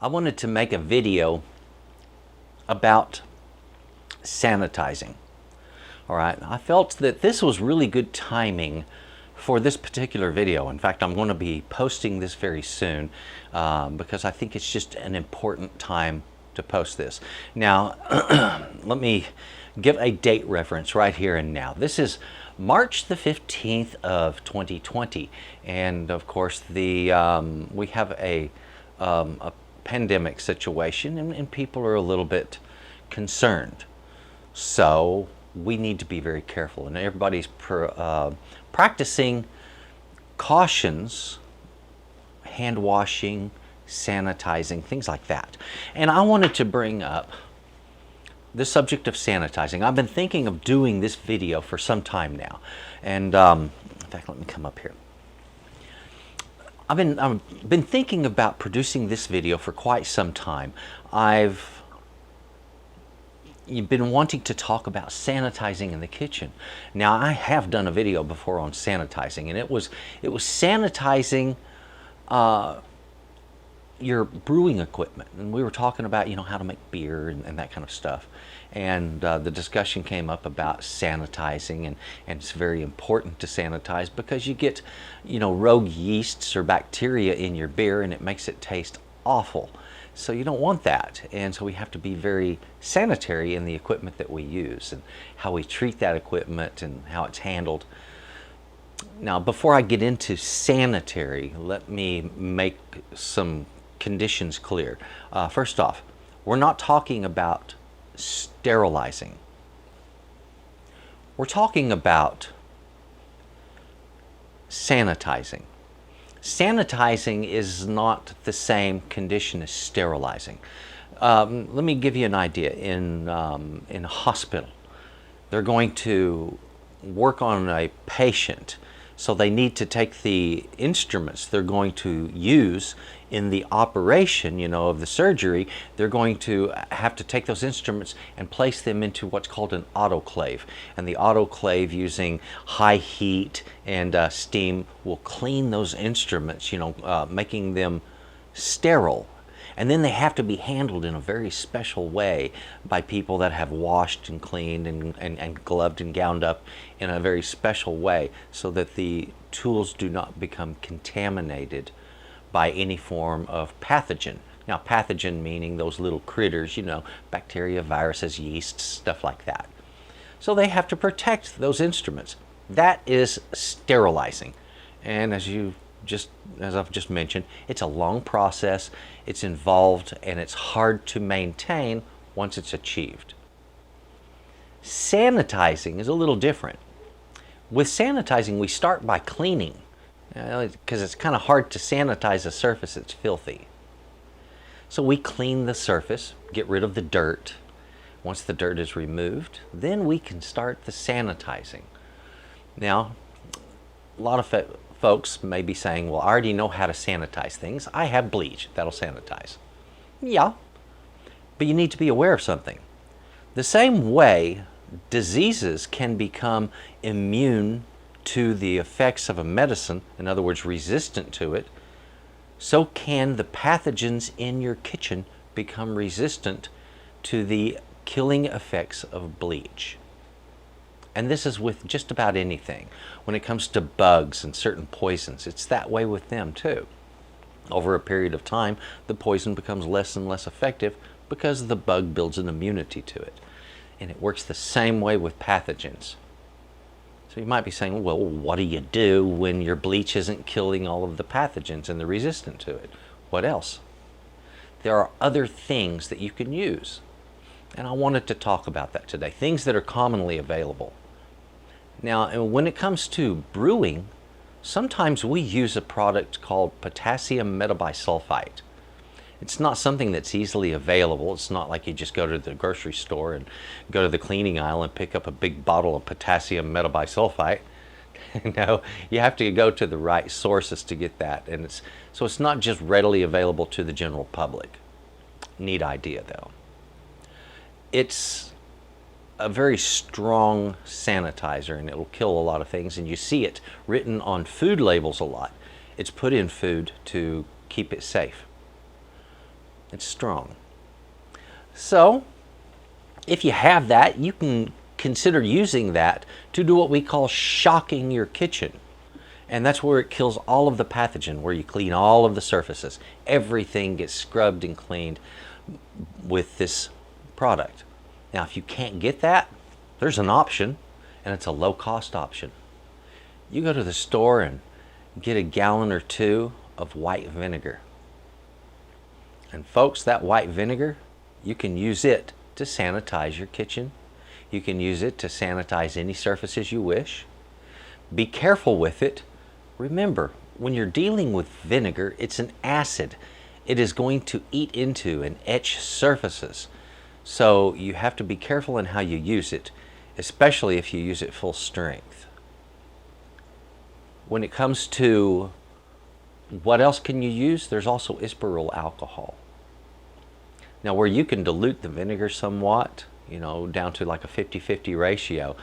I wanted to make a video about sanitizing. All right, I felt that this was really good timing for this particular video. In fact, I'm going to be posting this very soon because I think it's just an important time to post this. Now, let me give a date reference right here and now. This is March the 15th of 2020, and of course we have a pandemic situation, and people are a little bit concerned. So we need to be very careful, and everybody's practicing cautions, hand washing, sanitizing, things like that. And I wanted to bring up the subject of sanitizing. I've been thinking of doing this video for some time now, and in fact, let me come up here. I've been thinking about producing this video for quite some time. You've been wanting to talk about sanitizing in the kitchen. Now, I have done a video before on sanitizing, and it was sanitizing your brewing equipment, and we were talking about how to make beer and that kind of stuff. And the discussion came up about sanitizing, and it's very important to sanitize because you get rogue yeasts or bacteria in your beer, and it makes it taste awful. So you don't want that, and so we have to be very sanitary in the equipment that we use and how we treat that equipment and how it's handled. Now, before I get into sanitary, let me make some conditions clear. First off, we're not talking about sterilizing. We're talking about sanitizing. Sanitizing is not the same condition as sterilizing. Let me give you an idea. In a hospital, they're going to work on a patient, so they need to take the instruments they're going to use in the operation, of the surgery. They're going to have to take those instruments and place them into what's called an autoclave. And the autoclave, using high heat and steam, will clean those instruments, making them sterile. And then they have to be handled in a very special way by people that have washed and cleaned and gloved and gowned up in a very special way, so that the tools do not become contaminated by any form of pathogen. Now, pathogen meaning those little critters, bacteria, viruses, yeasts, stuff like that. So they have to protect those instruments. That is sterilizing. And as I've just mentioned, it's a long process, it's involved, and it's hard to maintain once it's achieved. Sanitizing is a little different. With sanitizing, we start by cleaning, because it's kind of hard to sanitize a surface that's filthy. So we clean the surface, get rid of the dirt. Once the dirt is removed, then we can start the sanitizing. Now, a lot of folks may be saying, well, I already know how to sanitize things. I have bleach, that'll sanitize. Yeah, but you need to be aware of something. The same way diseases can become immune to the effects of a medicine, in other words, resistant to it, so can the pathogens in your kitchen become resistant to the killing effects of bleach. And this is with just about anything. When it comes to bugs and certain poisons, it's that way with them too. Over a period of time, the poison becomes less and less effective because the bug builds an immunity to it. And it works the same way with pathogens. So you might be saying, well, what do you do when your bleach isn't killing all of the pathogens and they're resistant to it? What else? There are other things that you can use. And I wanted to talk about that today. Things that are commonly available. Now, when it comes to brewing, sometimes we use a product called potassium metabisulfite. It's not something that's easily available. It's not like you just go to the grocery store and go to the cleaning aisle and pick up a big bottle of potassium metabisulfite. No, you have to go to the right sources to get that. And so it's not just readily available to the general public. Neat idea, though. It's a very strong sanitizer, and it will kill a lot of things, and you see it written on food labels a lot. It's put in food to keep it safe. It's strong. So if you have that, you can consider using that to do what we call shocking your kitchen. And that's where it kills all of the pathogen, where you clean all of the surfaces. Everything gets scrubbed and cleaned with this product. Now, if you can't get that, there's an option, and it's a low-cost option. You go to the store and get a gallon or two of white vinegar. And folks, that white vinegar, you can use it to sanitize your kitchen. You can use it to sanitize any surfaces you wish. Be careful with it. Remember, when you're dealing with vinegar, it's an acid. It is going to eat into and etch surfaces. So you have to be careful in how you use it, especially if you use it full strength. When it comes to what else can you use, there's also isopropyl alcohol. Now, where you can dilute the vinegar somewhat, down to like a 50-50 ratio,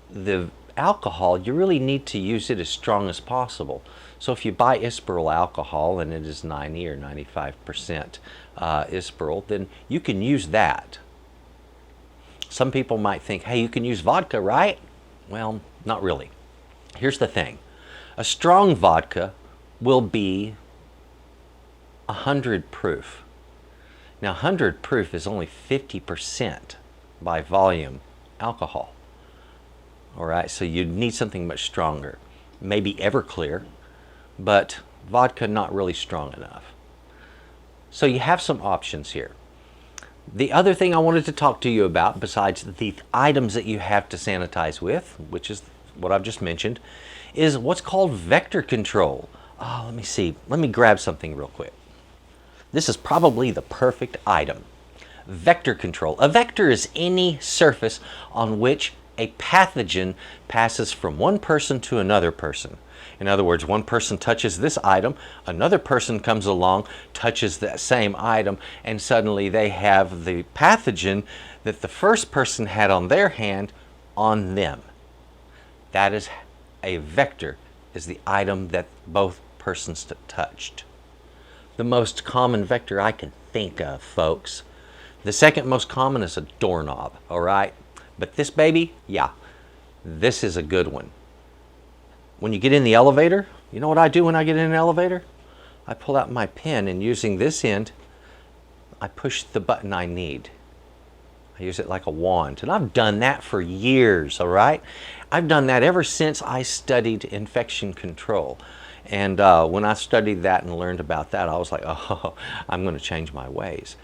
the alcohol, you really need to use it as strong as possible. So if you buy isopropyl alcohol and it is 90 or 95% isopropyl, then you can use that. Some people might think, hey, you can use vodka, right? Well, not really. Here's the thing. A strong vodka will be 100 proof. Now, 100 proof is only 50% by volume alcohol. All right, so you need something much stronger. Maybe Everclear, but vodka not really strong enough. So you have some options here. The other thing I wanted to talk to you about, besides the items that you have to sanitize with, which is what I've just mentioned, is what's called vector control. Oh, let me see. Let me grab something real quick. This is probably the perfect item. Vector control. A vector is any surface on which a pathogen passes from one person to another person. In other words, one person touches this item, another person comes along, touches that same item, and suddenly they have the pathogen that the first person had on their hand on them. That is a vector, is the item that both persons touched. The most common vector I can think of, folks. The second most common is a doorknob, all right? But this baby, yeah, this is a good one. When you get in the elevator, you know what I do when I get in an elevator? I pull out my pen, and using this end, I push the button I need. I use it like a wand, and I've done that for years, all right? I've done that ever since I studied infection control. And when I studied that and learned about that, I was like, oh, I'm going to change my ways.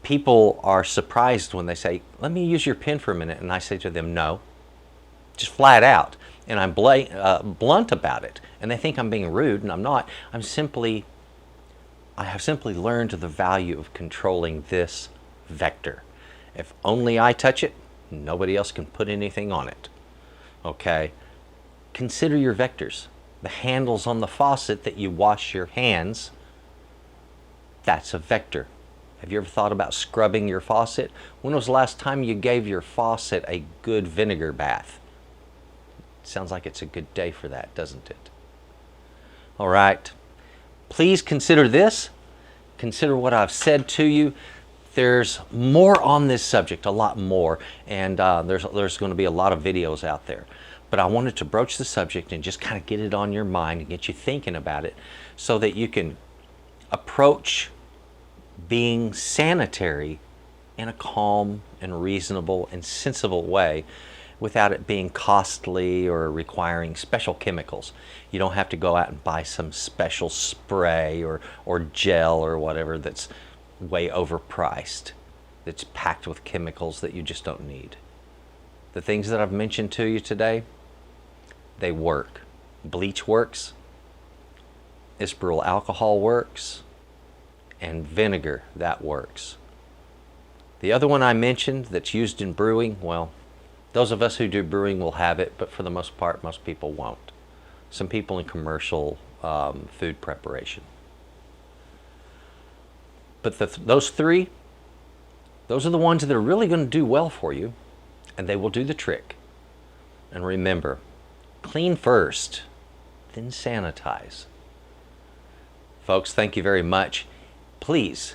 People are surprised when they say, let me use your pen for a minute. And I say to them, no, just flat out. And I'm blunt about it. And they think I'm being rude, and I'm not. I have simply learned the value of controlling this vector. If only I touch it, nobody else can put anything on it. Okay? Consider your vectors. The handles on the faucet that you wash your hands, that's a vector. Have you ever thought about scrubbing your faucet? When was the last time you gave your faucet a good vinegar bath? Sounds like it's a good day for that, doesn't it? All right. Please consider this. Consider what I've said to you. There's more on this subject, a lot more, and there's going to be a lot of videos out there. But I wanted to broach the subject and just kind of get it on your mind and get you thinking about it so that you can approach being sanitary in a calm and reasonable and sensible way without it being costly or requiring special chemicals. You don't have to go out and buy some special spray or gel or whatever that's way overpriced, that's packed with chemicals that you just don't need. The things that I've mentioned to you today, they work. Bleach works, isopropyl alcohol works, and vinegar, that works. The other one I mentioned that's used in brewing, well, those of us who do brewing will have it, but for the most part, most people won't. Some people in commercial food preparation. But those three, those are the ones that are really going to do well for you, and they will do the trick. And remember, clean first, then sanitize. Folks, thank you very much. Please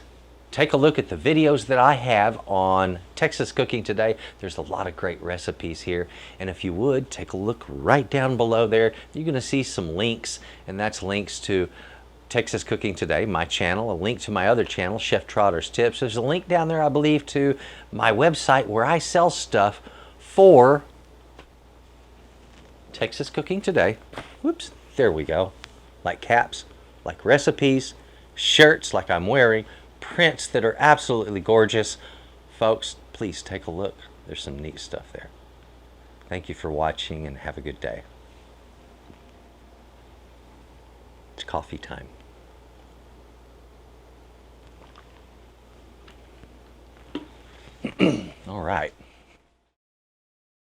take a look at the videos that I have on Texas Cooking Today. There's a lot of great recipes here. And if you would, take a look right down below there. You're going to see some links, and that's links to Texas Cooking Today, my channel, a link to my other channel, Chef Trotters Tips. There's a link down there, I believe, to my website where I sell stuff for Texas Cooking Today. Whoops, there we go. Like caps, like recipes, shirts like I'm wearing, prints that are absolutely gorgeous. Folks, please take a look. There's some neat stuff there. Thank you for watching and have a good day. It's coffee time. All right.